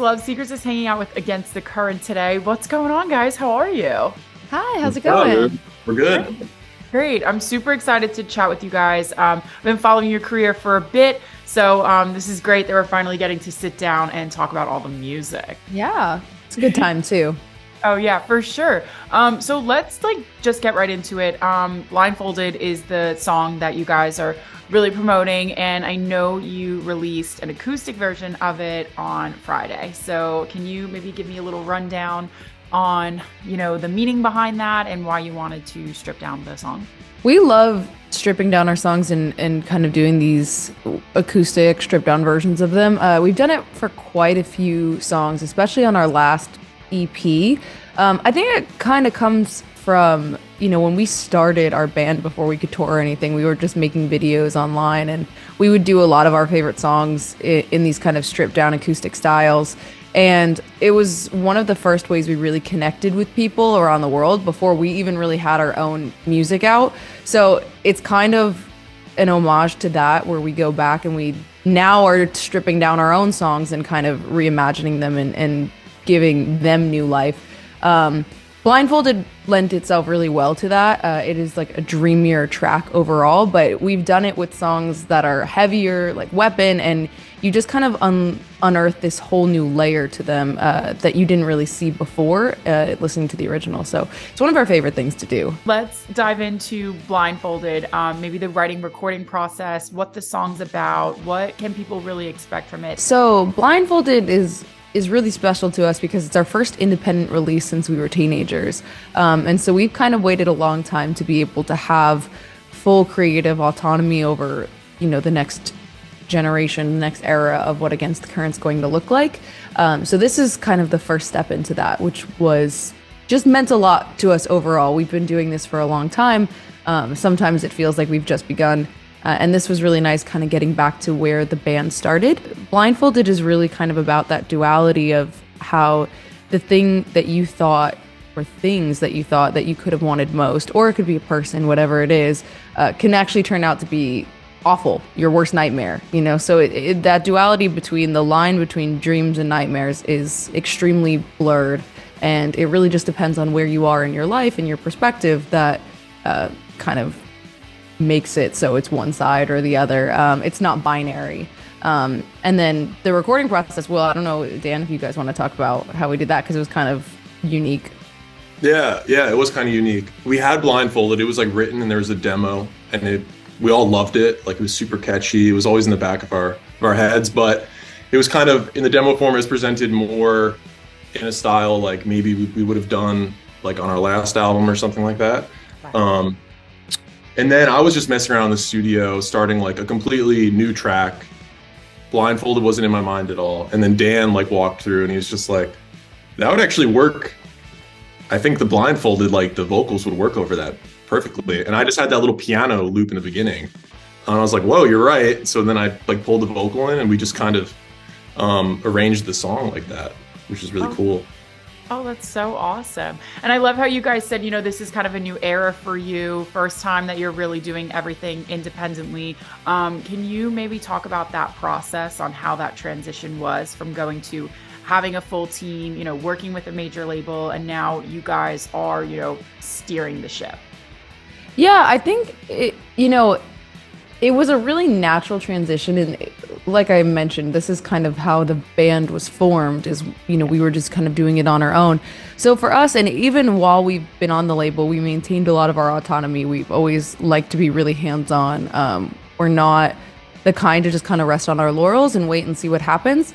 Celeb Secrets is hanging out with Against the Current today. What's going on, guys? How are you? Hi, how's it Yeah, going? we're good. Great. I'm super excited to chat with you guys. I've been following your career for a bit, so this is great that we're finally getting to sit down and talk about all the music. Yeah, it's a good time too. Oh yeah, for sure. So let's just get right into it. Blindfolded is the song that you guys are really promoting, and I know you released an acoustic version of it on Friday. So can you maybe give me a little rundown on, the meaning behind that and why you wanted to strip down the song? We love stripping down our songs and kind of doing these acoustic stripped down versions of them. We've done it for quite a few songs, especially on our last EP. I think it kind of comes from, when we started our band before we could tour or anything, we were just making videos online and we would do a lot of our favorite songs in these kind of stripped down acoustic styles. And it was one of the first ways we really connected with people around the world before we even really had our own music out. So it's kind of an homage to that, where we go back and we now are stripping down our own songs and kind of reimagining them and giving them new life. Blindfolded lent itself really well to that. It is like a dreamier track overall, but we've done it with songs that are heavier, like Weapon, and you just kind of unearth this whole new layer to them that you didn't really see before listening to the original. So it's one of our favorite things to do. Let's dive into Blindfolded, maybe the writing recording process, what the song's about, what can people really expect from it? So Blindfolded is really special to us because it's our first independent release since we were teenagers. And so we've kind of waited a long time to be able to have full creative autonomy over, the next generation, the next era of what Against the Current's going to look like. So this is kind of the first step into that, which was just meant a lot to us overall. We've been doing this for a long time. Sometimes it feels like we've just begun. And this was really nice, kind of getting back to where the band started. Blindfolded is really kind of about that duality of how the thing that you thought, or things that you thought that you could have wanted most, or it could be a person, whatever it is, can actually turn out to be awful, your worst nightmare, So that duality between the line between dreams and nightmares is extremely blurred. And it really just depends on where you are in your life and your perspective that kind of makes it so it's one side or the other. It's not binary. And then the recording process, well, I don't know, Dan, if you guys want to talk about how we did that, because it was kind of unique. Yeah, it was kind of unique. We had Blindfolded. It was written and there was a demo, and we all loved it. It was super catchy. It was always in the back of our heads, but it was kind of in the demo form. It was presented more in a style like maybe we would have done on our last album or something like that. Right. And then I was just messing around in the studio, starting a completely new track. Blindfolded wasn't in my mind at all. And then Dan walked through and he was just like, that would actually work. I think the Blindfolded, the vocals would work over that perfectly. And I just had that little piano loop in the beginning. And I was like, whoa, you're right. So then I pulled the vocal in and we just kind of arranged the song like that, which is really cool. Oh, that's so awesome. And I love how you guys said, this is kind of a new era for you, first time that you're really doing everything independently. Can you maybe talk about that process on how that transition was from going to having a full team, working with a major label, and now you guys are, steering the ship? Yeah, I think it was a really natural transition. And like I mentioned, this is kind of how the band was formed, is, we were just kind of doing it on our own. So for us, and even while we've been on the label, we maintained a lot of our autonomy. We've always liked to be really hands-on. We're not the kind to just kind of rest on our laurels and wait and see what happens.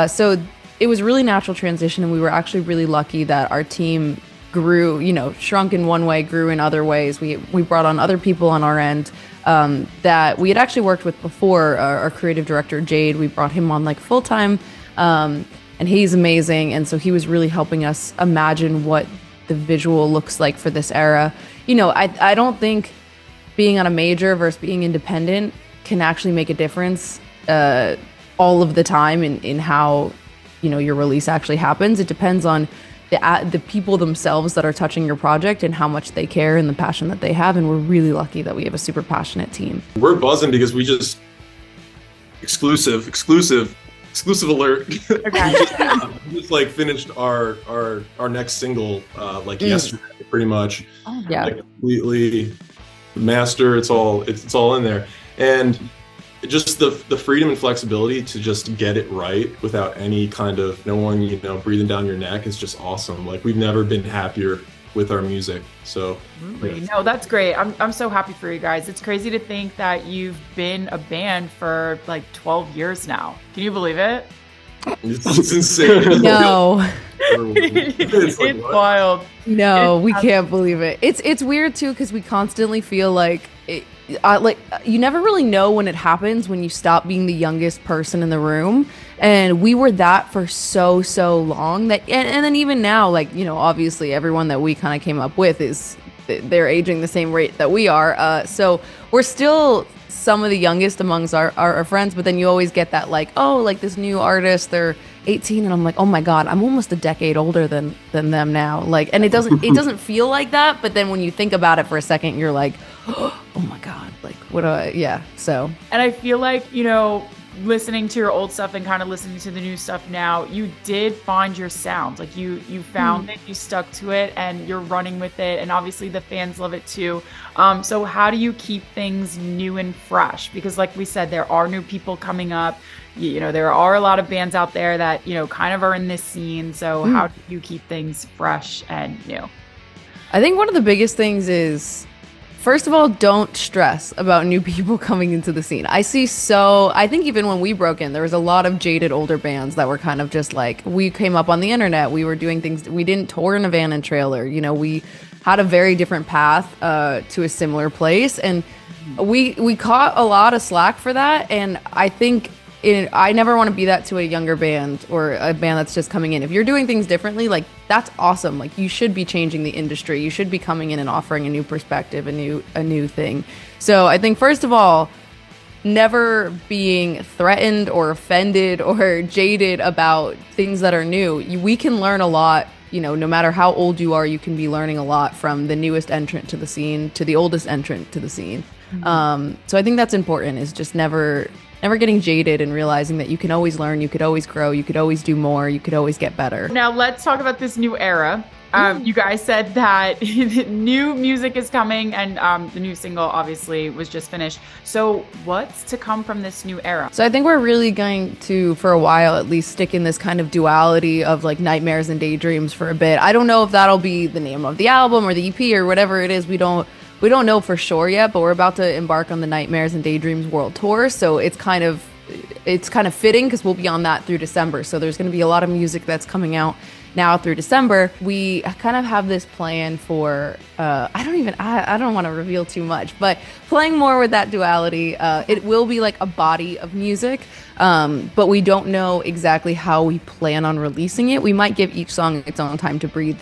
So it was a really natural transition, and we were actually really lucky that our team grew, shrunk in one way, grew in other ways. We brought on other people on our end that we had actually worked with before. Our creative director, Jade, we brought him on full-time, and he's amazing. And so he was really helping us imagine what the visual looks like for this era. I don't think being on a major versus being independent can actually make a difference all of the time in how, your release actually happens. It depends on the people themselves that are touching your project and how much they care and the passion that they have. And we're really lucky that we have a super passionate team. We're buzzing because we just exclusive exclusive alert. Okay. We just like finished our next single like yesterday, pretty much. Oh, yeah. Like completely master. It's all in there, and just the freedom and flexibility to just get it right without any kind of no one breathing down your neck is just awesome. Like we've never been happier with our music. So no, that's great. I'm so happy for you guys. It's crazy to think that you've been a band for like 12 years now. Can you believe it? It's insane. No. It's like, wild. No, we can't believe it. It's weird too because we constantly feel like like you never really know when it happens when you stop being the youngest person in the room, and we were that for so long that and then even now, like obviously everyone that we kind of came up with they're aging the same rate that we are, so we're still some of the youngest amongst our friends, but then you always get that like, oh, like this new artist, they're 18, and I'm like, oh my god, I'm almost a decade older than them now, like, and it doesn't feel like that, but then when you think about it for a second, you're like, oh my god, like what do I so. And I feel like listening to your old stuff and kind of listening to the new stuff now, you did find your sound. Like you found it, you stuck to it, and you're running with it, and obviously the fans love it too. So how do you keep things new and fresh? Because like we said, there are new people coming up. There are a lot of bands out there that kind of are in this scene. So how do you keep things fresh and new? I think one of the biggest things is, first of all, don't stress about new people coming into the scene. I think even when we broke in, there was a lot of jaded older bands that were kind of just like, we came up on the internet, we were doing things, we didn't tour in a van and trailer, we had a very different path to a similar place, and we caught a lot of slack for that, and I think I never want to be that to a younger band or a band that's just coming in. If you're doing things differently, like that's awesome. Like you should be changing the industry. You should be coming in and offering a new perspective, a new thing. So I think first of all, never being threatened or offended or jaded about things that are new. We can learn a lot. No matter how old you are, you can be learning a lot from the newest entrant to the scene to the oldest entrant to the scene. So I think that's important, is just never getting jaded and realizing that you can always learn, you could always grow, you could always do more, you could always get better. Now let's talk about this new era. You guys said that new music is coming, and the new single obviously was just finished. So what's to come from this new era? So I think we're really going to, for a while at least, stick in this kind of duality of like nightmares and daydreams for a bit. I don't know if that'll be the name of the album or the EP or whatever it is. We don't know for sure yet, but we're about to embark on the Nightmares and Daydreams World Tour, so it's kind of fitting because we'll be on that through December. So there's going to be a lot of music that's coming out now through December. We kind of have this plan for I don't want to reveal too much, but playing more with that duality. It will be like a body of music, but we don't know exactly how we plan on releasing it. We might give each song its own time to breathe.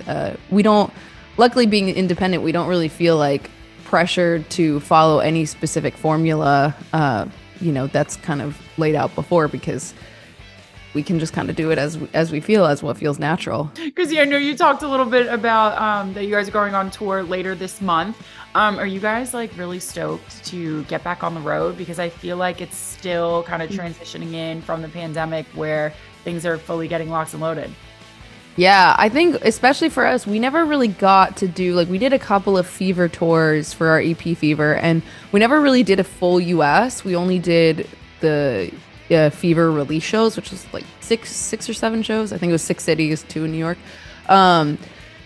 Luckily, being independent, we don't really feel like pressured to follow any specific formula that's kind of laid out before, because we can just kind of do it as we feel, as what feels natural. Because I know you talked a little bit about that you guys are going on tour later this month. Are you guys like really stoked to get back on the road? Because I feel like it's still kind of transitioning in from the pandemic where things are fully getting locked and loaded. Yeah, I think especially for us, we never really got to do, like, we did a couple of Fever tours for our EP Fever, and we never really did a full US. We only did the Fever release shows, which was like six or seven shows. I think it was 6 cities, 2 in New York.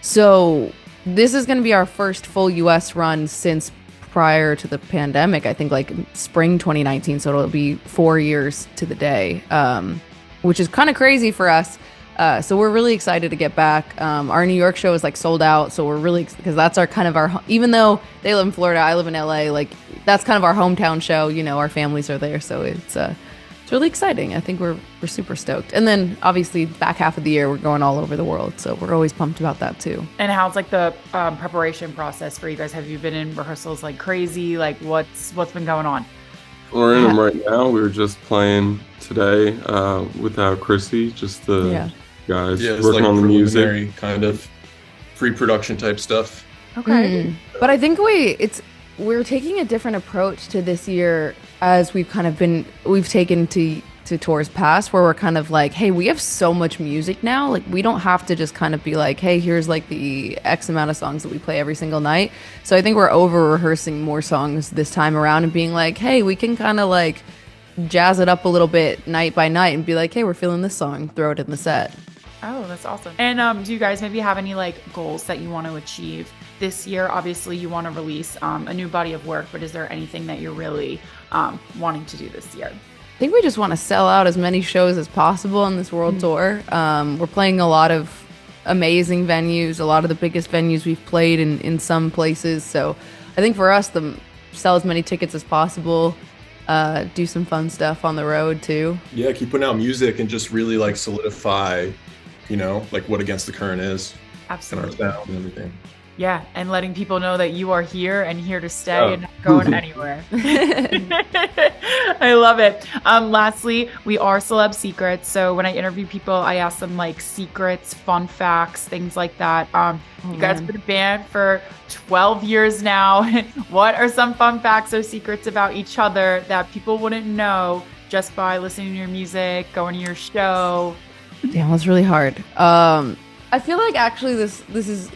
So this is going to be our first full US run since prior to the pandemic. I think like spring 2019. So it'll be 4 years to the day, which is kind of crazy for us. So we're really excited to get back. Our New York show is like sold out, so we're really, because that's our kind of our, even though they live in Florida, I live in LA, like that's kind of our hometown show. Our families are there, so it's really exciting. I think we're super stoked. And then obviously back half of the year we're going all over the world, so we're always pumped about that too. And how's like the preparation process for you guys? Have you been in rehearsals like crazy? Like what's been going on? We're in them right now. We were just playing today without Chrissy, just the guys working like on the music, kind of pre-production type stuff. Okay. But I think we're taking a different approach to this year, as we've taken to to tours past where we're kind of like, hey, we have so much music now. Like, we don't have to just kind of be like, hey, here's like the X amount of songs that we play every single night. So I think we're over rehearsing more songs this time around and being like, hey, we can kind of like jazz it up a little bit night by night and be like, hey, we're feeling this song, throw it in the set. Oh, that's awesome. And do you guys maybe have any like goals that you want to achieve this year? Obviously, you want to release a new body of work, but is there anything that you're really wanting to do this year? I think we just want to sell out as many shows as possible on this world tour. We're playing a lot of amazing venues, a lot of the biggest venues we've played in some places. So I think for us, sell as many tickets as possible, do some fun stuff on the road too. Yeah, keep putting out music and just really like solidify, like what Against the Current is. Absolutely. And our sound and everything. Yeah, and letting people know that you are here and here to stay and not going anywhere. I love it. Lastly, we are Celeb Secrets. So when I interview people, I ask them like secrets, fun facts, things like that. You guys have been a band for 12 years now. What are some fun facts or secrets about each other that people wouldn't know just by listening to your music, going to your show? Damn, that's really hard. I feel like actually this is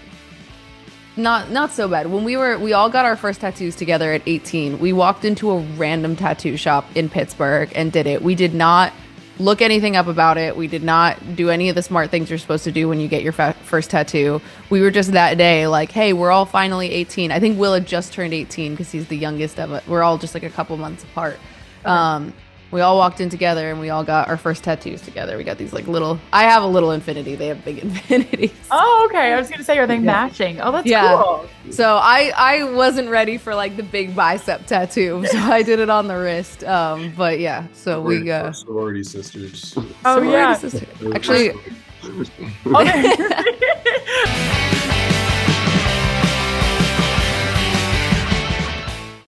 not so bad. When we all got our first tattoos together at 18, we walked into a random tattoo shop in Pittsburgh and did it. We did not look anything up about it. We did not do any of the smart things you're supposed to do when you get your first tattoo. We were just that day like, hey, we're all finally 18. I think Will had just turned 18 because he's the youngest of it. We're all just like a couple months apart. We all walked in together and we all got our first tattoos together. We got these like I have a little infinity. They have big infinities. Oh, okay. I was going to say, are they matching? Oh, that's cool. So I wasn't ready for like the big bicep tattoo. So I did it on the wrist. But yeah, so we sorority sisters. Oh, yeah. Actually, Okay.